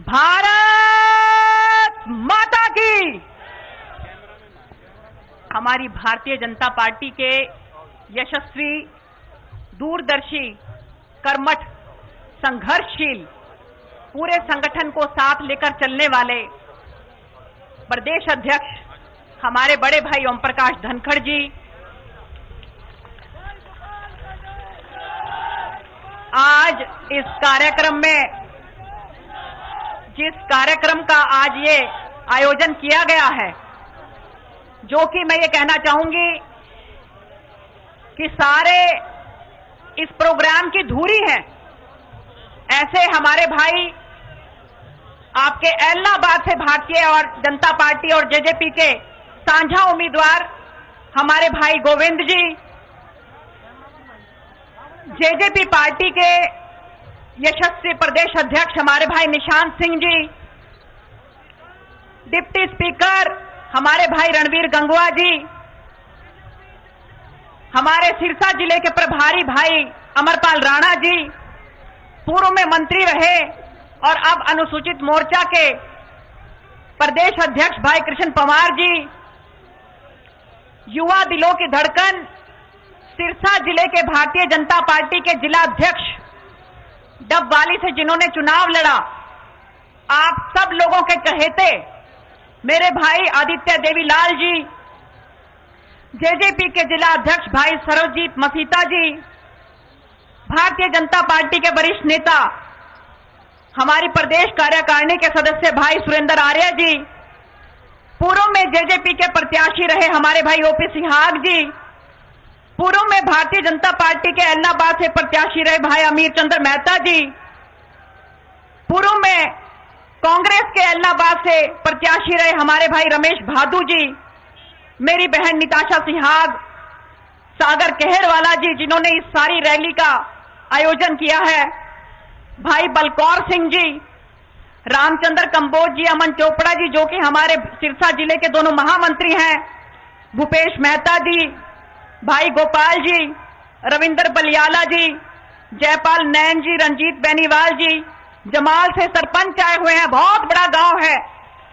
भारत माता की। हमारी भारतीय जनता पार्टी के यशस्वी, दूरदर्शी, कर्मठ, संघर्षशील, पूरे संगठन को साथ लेकर चलने वाले प्रदेश अध्यक्ष हमारे बड़े भाई ओम प्रकाश धनखड़ जी, आज इस कार्यक्रम में, जिस कार्यक्रम का आज ये आयोजन किया गया है, जो कि मैं ये कहना चाहूंगी कि सारे इस प्रोग्राम की धुरी हैं, ऐसे हमारे भाई आपके एलनाबाद से भारतीय और जनता पार्टी और जेजेपी के साझा उम्मीदवार हमारे भाई गोविंद जी, जेजेपी पार्टी के यशस्वी प्रदेश अध्यक्ष हमारे भाई निशांत सिंह जी, डिप्टी स्पीकर हमारे भाई रणवीर गंगवा जी, हमारे सिरसा जिले के प्रभारी भाई अमरपाल राणा जी, पूर्व में मंत्री रहे और अब अनुसूचित मोर्चा के प्रदेश अध्यक्ष भाई कृष्ण पवार जी, युवा दिलों की धड़कन सिरसा जिले के भारतीय जनता पार्टी के जिला अध्यक्ष डबवाली से जिन्होंने चुनाव लड़ा, आप सब लोगों के चहेते मेरे भाई आदित्य देवीलाल जी, जेजेपी के जिला अध्यक्ष भाई सरवजीत मसीता जी, भारतीय जनता पार्टी के वरिष्ठ नेता हमारी प्रदेश कार्यकारिणी के सदस्य भाई सुरेंद्र आर्य जी, पूर्व में जेजेपी के प्रत्याशी रहे हमारे भाई ओपी सिहाग जी, पूर्व में भारतीय जनता पार्टी के एलनाबाद से प्रत्याशी रहे भाई अमीर चंद्र मेहता जी, पूर्व में कांग्रेस के एलनाबाद से प्रत्याशी रहे हमारे भाई रमेश भादू जी, मेरी बहन निताशा सिहाग, सागर केहरवाला जी जिन्होंने इस सारी रैली का आयोजन किया है, भाई बलकौर सिंह जी, रामचंद्र कंबोज जी, अमन चोपड़ा जी जो कि हमारे सिरसा जिले के दोनों महामंत्री हैं, भूपेश मेहता जी, भाई गोपाल जी, रविंदर बलियाला जी, जयपाल नैन जी, रंजीत बेनीवाल जी, जमाल से सरपंच आए हुए हैं, बहुत बड़ा गांव है,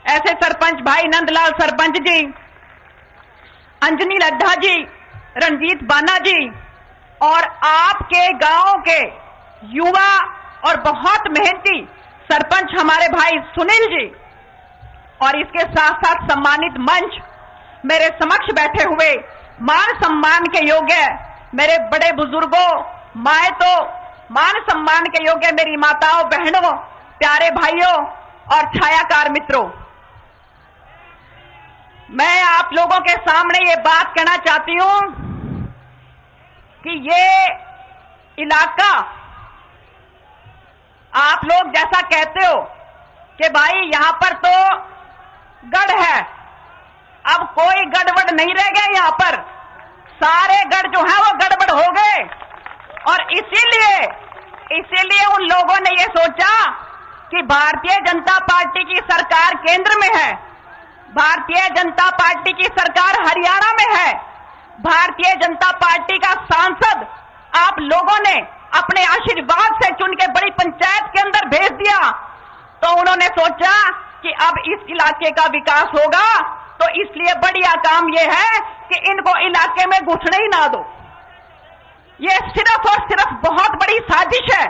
ऐसे सरपंच भाई नंदलाल सरपंच जी, अंजनी लड्ढा जी, रंजीत बाना जी, और आपके गांव के युवा और बहुत मेहनती सरपंच हमारे भाई सुनील जी, और इसके साथ साथ सम्मानित मंच मेरे समक्ष बैठे हुए मान सम्मान के योग्य मेरे बड़े बुजुर्गों, माएतों, मान सम्मान के योग्य मेरी माताओं, बहनों, प्यारे भाइयों और छायाकार मित्रों, मैं आप लोगों के सामने ये बात कहना चाहती हूं कि ये इलाका, आप लोग जैसा कहते हो कि भाई यहां पर तो गढ़ है, अब कोई गड़बड़ नहीं रह गया, यहां पर सारे गढ़ जो है वो गड़बड़ हो गए, और इसीलिए उन लोगों ने ये सोचा कि भारतीय जनता पार्टी की सरकार केंद्र में है, भारतीय जनता पार्टी की सरकार हरियाणा में है, भारतीय जनता पार्टी का सांसद आप लोगों ने अपने आशीर्वाद से चुन के बड़ी पंचायत के अंदर भेज दिया, तो उन्होंने सोचा कि अब इस इलाके का विकास होगा, तो इसलिए बढ़िया काम यह है कि इनको इलाके में घुसने ही ना दो। ये सिर्फ और सिर्फ बहुत बड़ी साजिश है।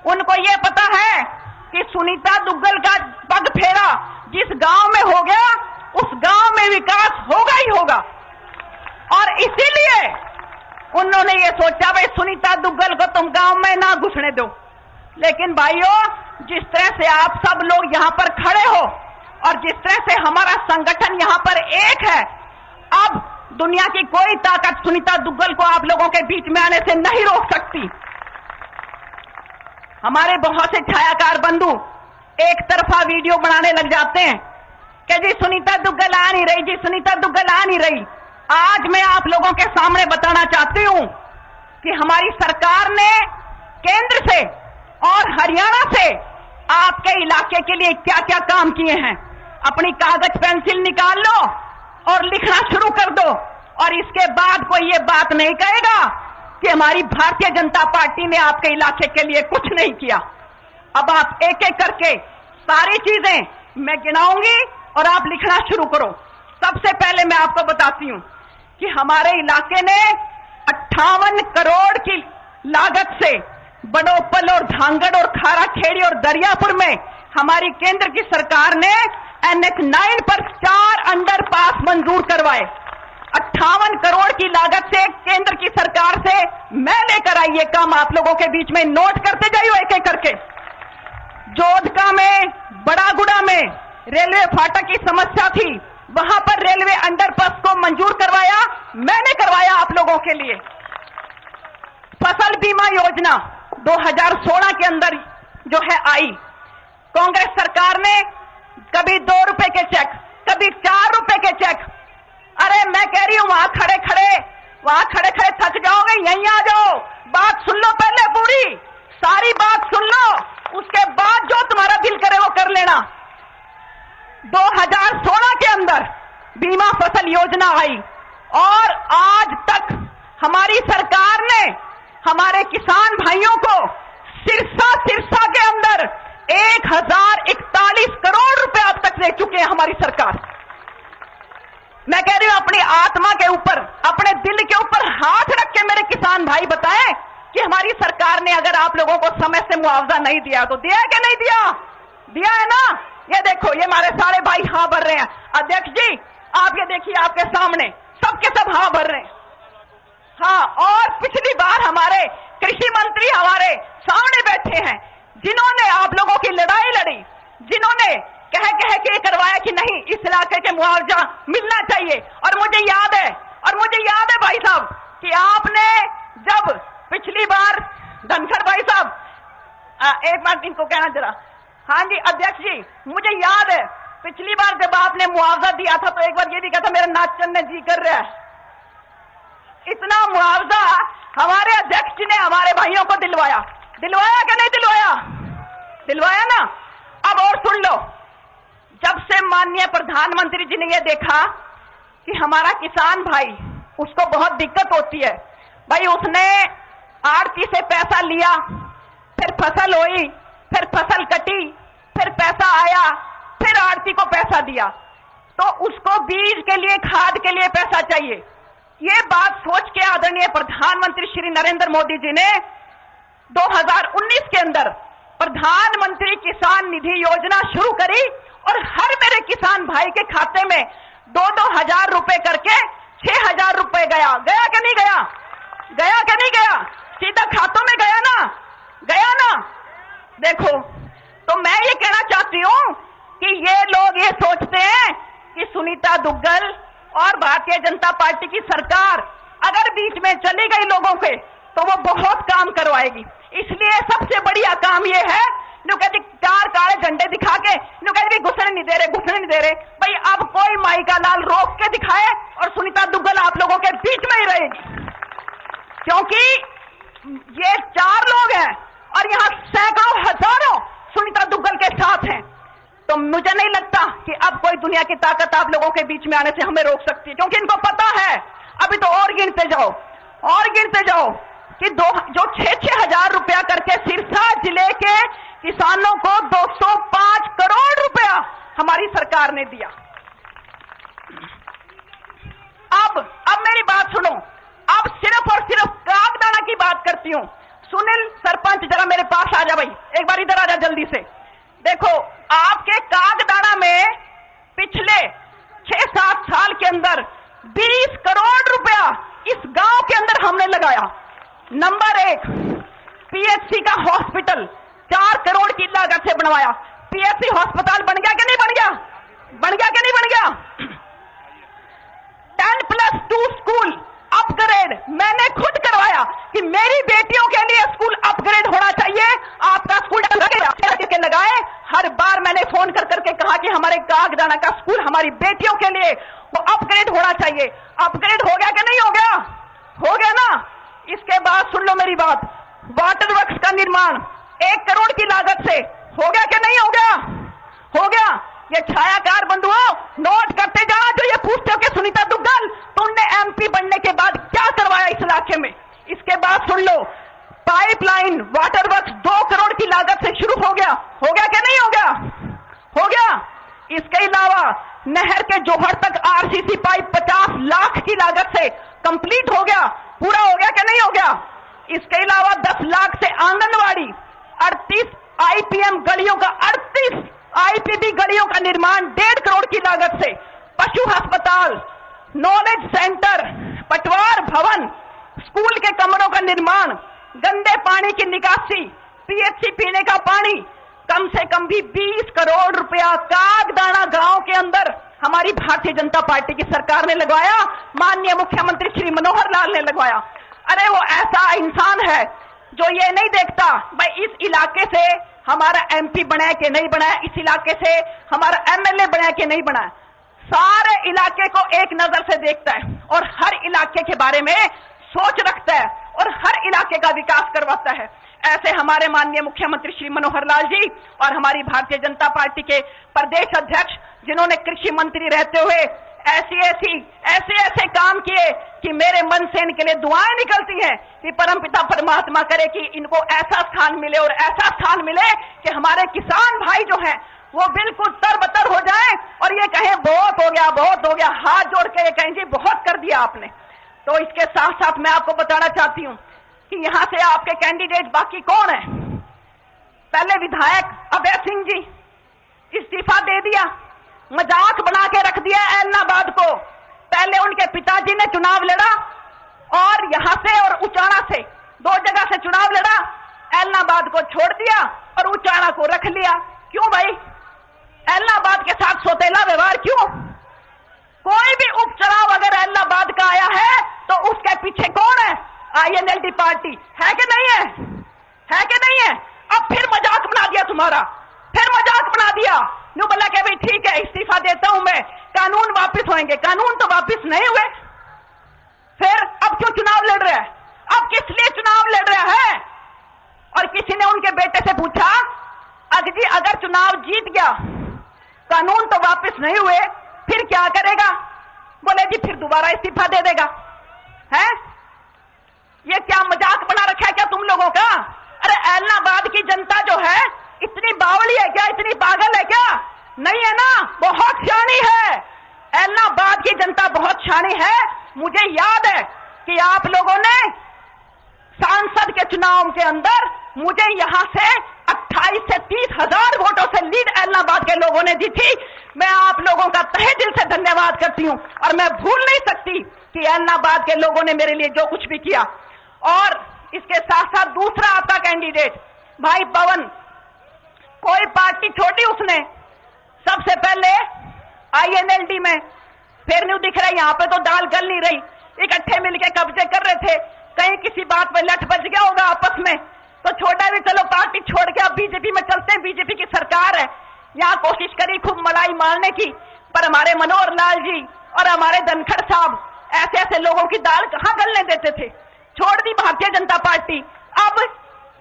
उनको ये पता है कि सुनीता दुग्गल का पग फेरा जिस गांव में हो गया, उस गांव में विकास होगा ही होगा, और इसीलिए उन्होंने ये सोचा भाई सुनीता दुग्गल को तुम गांव में ना घुसने दो। लेकिन भाइयों, जिस तरह से आप सब लोग यहां पर खड़े हो और जिस तरह से हमारा संगठन यहां पर एक है, अब दुनिया की कोई ताकत सुनीता दुग्गल को आप लोगों के बीच में आने से नहीं रोक सकती। हमारे बहुत से छायाकार बंधु एक तरफा वीडियो बनाने लग जाते हैं कि जी सुनीता दुग्गल आ नहीं रही, जी सुनीता दुग्गल आ नहीं रही। आज मैं आप लोगों के सामने बताना चाहती हूं कि हमारी सरकार ने केंद्र से और हरियाणा से आपके इलाके के लिए क्या क्या काम किए हैं। अपनी कागज पेंसिल निकाल लो और लिखना शुरू कर दो, और इसके बाद कोई ये बात नहीं कहेगा कि हमारी भारतीय जनता पार्टी ने आपके इलाके के लिए कुछ नहीं किया। अब आप एक एक करके सारी चीजें मैं गिनाऊंगी और आप लिखना शुरू करो। सबसे पहले मैं आपको बताती हूं कि हमारे इलाके ने 58 करोड़ की लागत से बड़ोपल और धांगड़ और खाराखेड़ी और दरियापुर में हमारी केंद्र की सरकार ने NH9 पर 4 अंडरपास मंजूर करवाए। 58 करोड़ की लागत से केंद्र की सरकार से मैं लेकर आई ये काम, आप लोगों के बीच में नोट करते जाइए एक एक करके। जोधका में, बड़ागुड़ा में रेलवे फाटक की समस्या थी, वहां पर रेलवे अंडरपास को मंजूर करवाया, मैंने करवाया आप लोगों के लिए। फसल बीमा योजना 2016 के अंदर जो है आई, कांग्रेस सरकार ने कभी 2 रुपए के चेक, कभी 4 रुपए के चेक। अरे मैं कह रही हूं वहां खड़े खड़े थक जाओगे, यहीं आ जाओ, बात सुन लो पहले पूरी, सारी बात सुन लो, उसके बाद जो तुम्हारा दिल करे वो कर लेना। 2016 के अंदर बीमा फसल योजना आई और आज तक हमारी सरकार ने हमारे किसान भाइयों को सिरसा के अंदर 1041 करोड़ रुपए अब तक दे चुके हैं हमारी सरकार। मैं कह रही हूं अपनी आत्मा के ऊपर, अपने दिल के ऊपर हाथ रख के मेरे किसान भाई बताएं कि हमारी सरकार ने अगर आप लोगों को समय से मुआवजा नहीं दिया तो दिया है कि नहीं दिया? दिया है ना? ये देखो, ये हमारे सारे भाई हाँ भर रहे हैं। अध्यक्ष जी आप ये देखिए, आपके सामने सबके सब हाँ भर रहे हैं। हाँ, और पिछली बार हमारे कृषि मंत्री हमारे सामने बैठे हैं, जिन्होंने आप लोगों की लड़ाई लड़ी, जिन्होंने कह के करवाया कि नहीं इस इलाके के मुआवजा मिलना चाहिए। और मुझे याद है भाई साहब कि आपने जब पिछली बार, धनखड़ भाई साहब एक बार इनको कहना जरा, हाँ जी अध्यक्ष जी, मुझे याद है पिछली बार जब आपने मुआवजा दिया था तो एक बार ये भी कहा था मेरा नाचन ने जी कर रहा है। इतना मुआवजा हमारे अध्यक्ष जी ने हमारे भाइयों को दिलवाया कि नहीं दिलवाया? दिलवाया ना। अब और सुन लो, जब से माननीय प्रधानमंत्री जी ने यह देखा कि हमारा किसान भाई, उसको बहुत दिक्कत होती है भाई, उसने आड़ती से पैसा लिया, फिर फसल हुई, फिर फसल कटी, फिर पैसा आया, फिर आड़ती को पैसा दिया, तो उसको बीज के लिए, खाद के लिए पैसा चाहिए। ये बात सोच के आदरणीय प्रधानमंत्री श्री नरेंद्र मोदी जी ने 2019 के अंदर प्रधानमंत्री किसान निधि योजना शुरू करी और हर मेरे किसान भाई के खाते में 2-2 हजार रुपए करके 6,000 रुपए गया कि नहीं गया? गया कि नहीं गया? सीधा खातों में गया ना? देखो, तो मैं ये कहना चाहती हूं कि ये लोग ये सोचते हैं कि सुनीता दुग्गल और भारतीय जनता पार्टी की सरकार अगर बीच में चली गई लोगों के तो वो बहुत काम करवाएगी। इसलिए सबसे बढ़िया काम ये है, नो कहती 4 काले झंडे दिखा के नो कहती घुसने नहीं दे रहे। भाई अब कोई माई का लाल रोक के दिखाए और सुनीता दुग्गल आप लोगों के बीच में ही रहेगी, क्योंकि ये 4 लोग हैं और यहां सैकड़ों हजारों सुनीता दुग्गल के साथ हैं। तो मुझे नहीं लगता कि अब कोई दुनिया की ताकत आप लोगों के बीच में आने से हमें रोक सकती है, क्योंकि इनको पता है। अभी तो और गिनते जाओ कि जो 6-6 हजार रुपया करके सिरसा जिले के किसानों को 205 करोड़ रुपया हमारी सरकार ने दिया। अब मेरी बात सुनो, अब सिर्फ और सिर्फ कागदाना की बात करती हूं। सुनील सरपंच जरा मेरे पास आ जा भाई, एक बार इधर आ जा जल्दी से। देखो, आपके कागदाना में पिछले 6-7 साल के अंदर 20 करोड़ रुपया इस गांव के अंदर हमने लगाया। नंबर 1, पीएचसी का हॉस्पिटल 4 करोड़ की लागत से बनवाया। पीएचसी हॉस्पिटल बन गया कि नहीं बन गया? बन गया कि नहीं बन गया? 10+2 स्कूल अपग्रेड मैंने खुद करवाया कि मेरी बेटियों के लिए स्कूल अपग्रेड होना चाहिए। आपका स्कूल के लगाए, हर बार मैंने फोन करके कहा कि हमारे कागदाना का स्कूल हमारी बेटियों के लिए वो अपग्रेड होना चाहिए। अपग्रेड हो गया कि नहीं हो गया? हो गया ना। इसके बाद सुन लो मेरी बात, वाटर वर्क्स का निर्माण 1 करोड़ की लागत से हो गया कि नहीं हो गया? हो गया। ये छायाकार बंधुओं नोट करते जाना, जो ये पूछते हो कि सुनीता दुग्गल तुमने एमपी बनने के बाद क्या करवाया इस इलाके में। इसके बाद सुन लो, पाइपलाइन वाटर वर्क्स 2 करोड़ की लागत से शुरू हो गया कि नहीं हो गया? की लागत से कंप्लीट हो गया, पूरा हो गया कि नहीं हो गया। इसके अलावा 10 लाख से आंगनवाड़ी, 38 आईपीएम गलियों का, 38 आईपीडी गलियों का निर्माण 1.5 करोड़ की लागत से, पशु अस्पताल, नॉलेज सेंटर, पटवार भवन, स्कूल के कमरों का निर्माण, गंदे पानी की निकासी, पीएचसी पीने का पानी, कम से कम भी 20 करोड़ रुपया कागदाना गांव के अंदर हमारी भारतीय जनता पार्टी की सरकार ने लगवाया, माननीय मुख्यमंत्री श्री मनोहर लाल ने लगवाया। अरे वो ऐसा इंसान है जो ये नहीं देखता भाई इस इलाके से हमारा एमपी बना है कि नहीं बना है, इस इलाके से हमारा एमएलए बना है कि नहीं बना है, सारे इलाके को एक नजर से देखता है और हर इलाके के बारे में सोच रखता है और हर इलाके का विकास करवाता है। ऐसे हमारे माननीय मुख्यमंत्री श्री मनोहर लाल जी और हमारी भारतीय जनता पार्टी के प्रदेश अध्यक्ष, जिन्होंने कृषि मंत्री रहते हुए ऐसे काम किए कि मेरे मन से इनके लिए दुआएं निकलती हैं कि परमपिता परमात्मा करे कि इनको ऐसा स्थान मिले और ऐसा स्थान मिले कि हमारे किसान भाई जो हैं वो बिल्कुल तरबतर हो जाएं और ये कहें बहुत हो गया, बहुत हो गया, हाथ जोड़ के ये कहें जी बहुत कर दिया आपने। तो इसके साथ साथ मैं आपको बताना चाहती हूं कि यहां से आपके कैंडिडेट बाकी कौन है। पहले विधायक अभय सिंह जी इस्तीफा दे दिया, मजाक बना के रख दिया ऐलनाबाद को। पहले उनके पिताजी ने चुनाव लड़ा और यहां से और उचाना से 2 जगह से चुनाव लड़ा, ऐलनाबाद को छोड़ दिया और उचाना को रख लिया। क्यों भाई, ऐलनाबाद के साथ सौतेला व्यवहार क्यों? कोई भी उपचुनाव अगर ऐलनाबाद का आया है तो उसके पीछे कौन है? आईएनएलडी पार्टी है कि नहीं है? है कि नहीं है? अब फिर मजाक बना दिया तुम्हारा, फिर मजाक बना दिया। यूं बोला कि भाई ठीक है इस्तीफा देता हूं मैं, कानून वापस होंगे। कानून तो वापस नहीं हुए, फिर अब क्यों चुनाव लड़ रहा है? अब किस लिए चुनाव लड़ रहा है? और किसी ने उनके बेटे से पूछा अजी अगर चुनाव जीत गया, कानून तो वापस नहीं हुए, फिर क्या करेगा? बोले जी फिर दोबारा इस्तीफा दे देगा। है ये क्या मजाक बना रखा है क्या तुम लोगों का? अरे ऐलनाबाद की जनता जो है इतनी बावली है क्या, इतनी पागल है क्या? नहीं है ना, बहुत शानी है। ऐलनाबाद की जनता बहुत शानी है। मुझे याद है कि आप लोगों ने सांसद के चुनाव के अंदर मुझे यहां से 28 से 30 हजार वोटों से लीड ऐलनाबाद के लोगों ने दी थी। मैं आप लोगों का तहे दिल से धन्यवाद करती हूं और मैं भूल नहीं सकती कि ऐलनाबाद के लोगों ने मेरे लिए जो कुछ भी किया। और इसके साथ साथ दूसरा आपका कैंडिडेट भाई पवन, कोई पार्टी छोड़ी उसने, सबसे पहले आईएनएलडी में, फिर नहीं दिख रहा, यहां पे तो दाल गल नहीं रही, इकट्ठे मिलके कब्जे कर रहे थे, कहीं किसी बात पे लठ बज गया होगा आपस में, तो छोटा भी चलो पार्टी छोड़ के अब बीजेपी में चलते हैं, बीजेपी की सरकार है। यहां कोशिश करी खूब मलाई मारने की, पर हमारे मनोहर लाल जी और हमारे धनखड़ साहब ऐसे ऐसे लोगों की दाल कहां गलने देते थे, छोड़ दी भारतीय जनता पार्टी, अब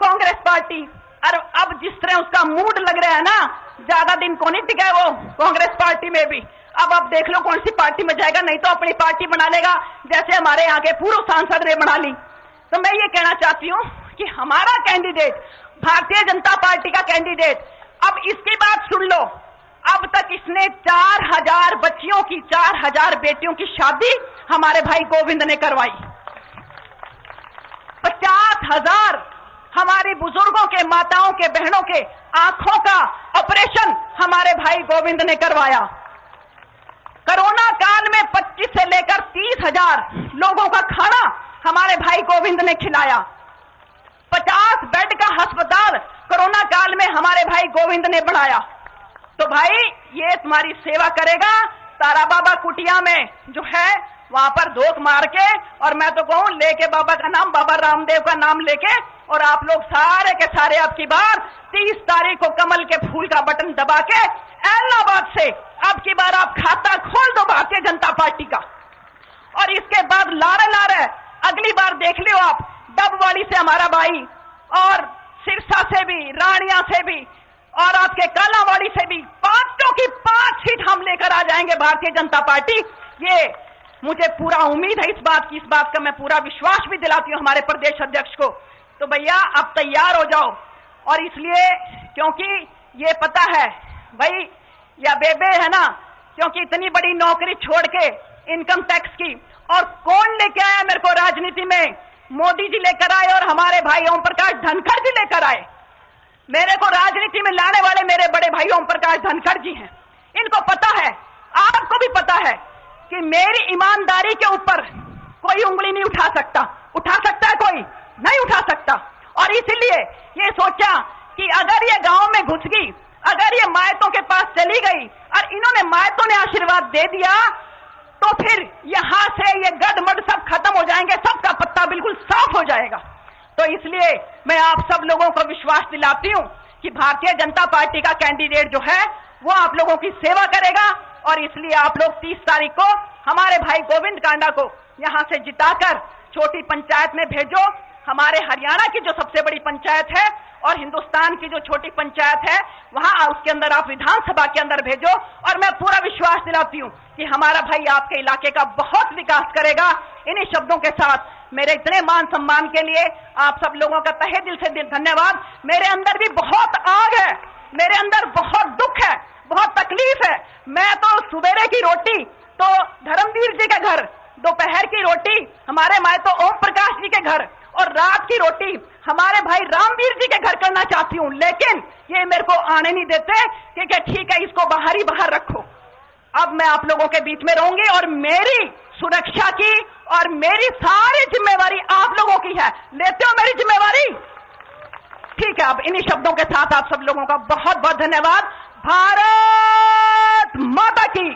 कांग्रेस पार्टी। और अब जिस तरह उसका मूड लग रहा है ना, ज्यादा दिन को नहीं टिका है वो कांग्रेस पार्टी में भी। अब देख लो कौन सी पार्टी में जाएगा, नहीं तो अपनी पार्टी बना लेगा, जैसे हमारे यहाँ के पूर्व सांसद ने बना ली। तो मैं ये कहना चाहती हूँ कि हमारा कैंडिडेट, भारतीय जनता पार्टी का कैंडिडेट, अब इसकी बात सुन लो, अब तक इसने 4000 बच्चियों की, 4000 बेटियों की शादी हमारे भाई गोविंद ने करवाई। 50,000 हमारी बुजुर्गों के, माताओं के, बहनों के आंखों का ऑपरेशन हमारे भाई गोविंद ने करवाया। कोरोना काल में 25 से लेकर 30,000 लोगों का खाना हमारे भाई गोविंद ने खिलाया। 50 बेड का अस्पताल कोरोना काल में हमारे भाई गोविंद ने बनाया। तो भाई ये तुम्हारी सेवा करेगा तारा बाबा कुटिया में जो है, वहां पर धोख मार के, और मैं तो कहूं लेके बाबा का नाम, बाबा रामदेव का नाम लेके, और आप लोग सारे के सारे अब की बार 30 तारीख को कमल के फूल का बटन दबा के ऐलनाबाद से अब की बार आप खाता खोल दो भारतीय जनता पार्टी का। और इसके बाद लारे अगली बार देख लियो आप, डबवाली से हमारा भाई, और सिरसा से भी, रानिया से भी, और आपके कालावाड़ी से भी 5 की 5 सीट हम लेकर आ जाएंगे भारतीय जनता पार्टी। ये मुझे पूरा उम्मीद है इस बात की, इस बात का मैं पूरा विश्वास भी दिलाती हूं हमारे प्रदेश अध्यक्ष को। तो भैया अब तैयार हो जाओ। और इसलिए क्योंकि ये पता है भाई, या बेबे है ना, क्योंकि इतनी बड़ी नौकरी छोड़ के इनकम टैक्स की, और कौन लेके आया मेरे को राजनीति में? मोदी जी लेकर आए और हमारे भाई ओम प्रकाश धनखड़ जी लेकर आए। मेरे को राजनीति में लाने वाले मेरे बड़े भाई ओम प्रकाश धनखड़ जी हैं। इनको पता है, आपको भी पता है कि मेरी ईमानदारी के ऊपर कोई उंगली नहीं उठा सकता। उठा सकता है कोई? नहीं उठा सकता। और इसलिए ये सोचा कि अगर ये गांव में घुस गई, अगर ये मायतों के पास चली गई और इन्होंने मायतों ने आशीर्वाद दे दिया, तो फिर यहां से ये गड़मड़ सब खत्म हो जाएंगे, सबका पत्ता बिल्कुल साफ हो जाएगा। तो इसलिए मैं आप सब लोगों को विश्वास दिलाती हूं कि भारतीय जनता पार्टी का कैंडिडेट जो है वो आप लोगों की सेवा करेगा। और इसलिए आप लोग 30 तारीख को हमारे भाई गोविंद कांडा को यहां से जिताकर छोटी पंचायत में भेजो। हमारे हरियाणा की जो सबसे बड़ी पंचायत है और हिंदुस्तान की जो छोटी पंचायत है वहां उसके अंदर आप विधानसभा के अंदर भेजो। और मैं पूरा विश्वास दिलाती हूं कि हमारा भाई आपके इलाके का बहुत विकास करेगा। इन्हीं शब्दों के साथ मेरे इतने मान सम्मान के लिए आप सब लोगों का तहे दिल से धन्यवाद। मेरे अंदर भी बहुत आग है, मेरे अंदर बहुत दुख है, बहुत तकलीफ है। मैं तो सुबेरे की रोटी तो धर्मवीर जी के घर, दोपहर की रोटी हमारे मायतो ओम प्रकाश जी के घर और रात की रोटी हमारे भाई रामवीर जी के घर करना चाहती हूं, लेकिन ये मेरे को आने नहीं देते कि ठीक है इसको बाहर ही बाहर रखो। अब मैं आप लोगों के बीच में रहूंगी और मेरी सुरक्षा की और मेरी सारी जिम्मेवारी आप लोगों की है। लेते हो मेरी जिम्मेवारी? ठीक है। अब इन्हीं शब्दों के साथ आप सब लोगों का बहुत बहुत धन्यवाद। भारत माता की।